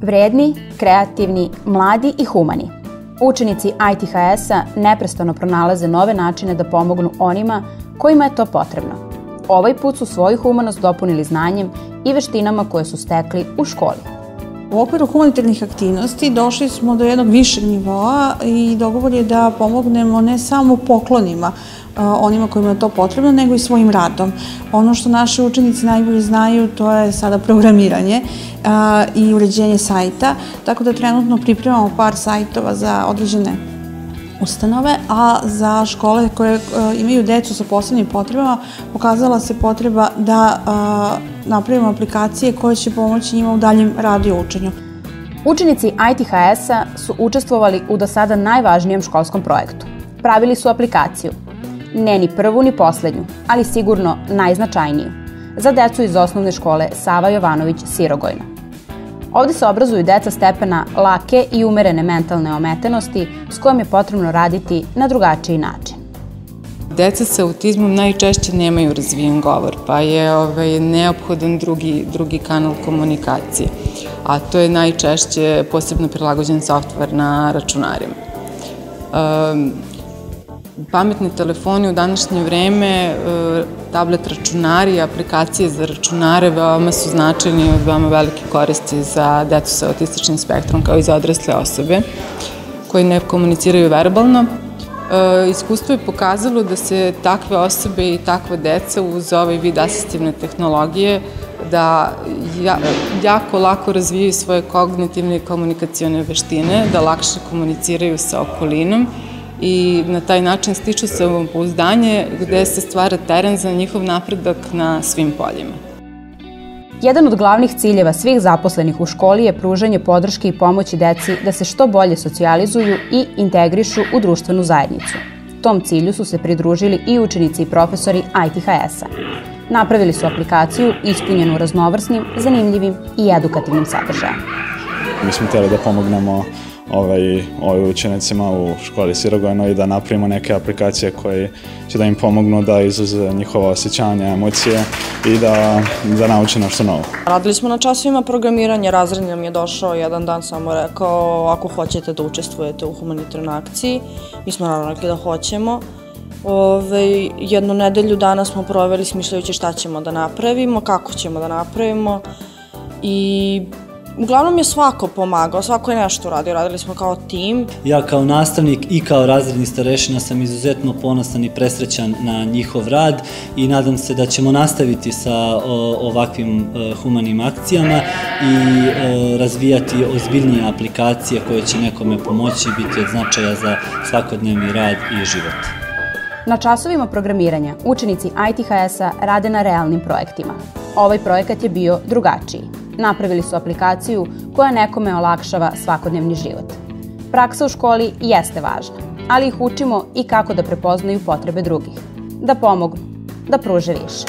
Vredni, kreativni, mladi i humani. Učenici ITHS-a neprestano pronalaze nove načine da pomognu onima kojima je to potrebno. Ovaj put su svoju humanost dopunili znanjem i veštinama koje su stekli u školi. U okviru humanitarnih aktivnosti došli smo do jednog višeg nivoa i dogovor je da pomognemo ne samo poklonima onima kojima je to potrebno, nego i svojim radom. Ono što naši učenici najbolje znaju, to je sada programiranje i uređenje sajta, tako da trenutno pripremamo par sajtova za određene ustanove, a za škole koje imaju decu sa posebnim potrebama pokazala se potreba da napravimo aplikacije koje će pomoći njima u daljem radu i učenju. Učenici ITHS-a su učestvovali u do sada najvažnijem školskom projektu. Pravili su aplikaciju, ne ni prvu ni poslednju, ali sigurno najznačajniju, za decu iz osnovne škole Sava Jovanović Sirogojna. Ovde se obrazuju deca stepena lake i umerene mentalne ometenosti s kojom je potrebno raditi na drugačiji način. Deca sa autizmom najčešće nemaju razvijen govor, pa je neophodan drugi kanal komunikacije, a to je najčešće posebno prilagođen softver na računarima. Pametni telefoni u današnje vreme, tablet računari i aplikacije za računare veoma su značajni i od veoma velike koristi za decu sa autističnim spektrom kao i za odrasle osobe koji ne komuniciraju verbalno. Iskustvo je pokazalo da se takve osobe i takva deca uz ovaj vid asistivne tehnologije da jako lako razvijaju svoje kognitivne i komunikacione veštine, da lakše komuniciraju sa okolinom i na taj način stiču samopouzdanje gde se stvara teren za njihov napredak na svim poljima. Jedan od glavnih ciljeva svih zaposlenih u školi je pružanje podrške i pomoći deci da se što bolje socijalizuju i integrišu u društvenu zajednicu. Tom cilju su se pridružili i učenici i profesori ITHS-a. Napravili su aplikaciju ispunjenu raznovrsnim, zanimljivim i edukativnim sadržajem. Mi smo htjeli da pomognemo učenicima u školi Sirogojno i da napravimo neke aplikacije koje će da im pomognu da izraze njihova osjećanja, emocije i da nauče nešto novo. Radili smo na časovima programiranja, razredni nam je došao jedan dan, samo rekao ako hoćete da učestvujete u humanitarnoj akciji. Mi smo naravno rekli da hoćemo. Jednu nedelju dana smo proveli smišljajući šta ćemo da napravimo, kako ćemo da napravimo i uglavnom je svako pomagao, svako je nešto uradio, radili smo kao tim. Ja kao nastavnik i kao razredni starešina sam izuzetno ponosan i presrećan na njihov rad i nadam se da ćemo nastaviti sa ovakvim humanim akcijama i razvijati ozbiljnije aplikacije koje će nekome pomoći i biti od značaja za svakodnevni rad i život. Na časovima programiranja učenici ITHS-a rade na realnim projektima. Ovaj projekat je bio drugačiji. Napravili su aplikaciju koja nekome olakšava svakodnevni život. Praksa u školi jeste važna, ali ih učimo i kako da prepoznaju potrebe drugih, da pomognu, da pruže više.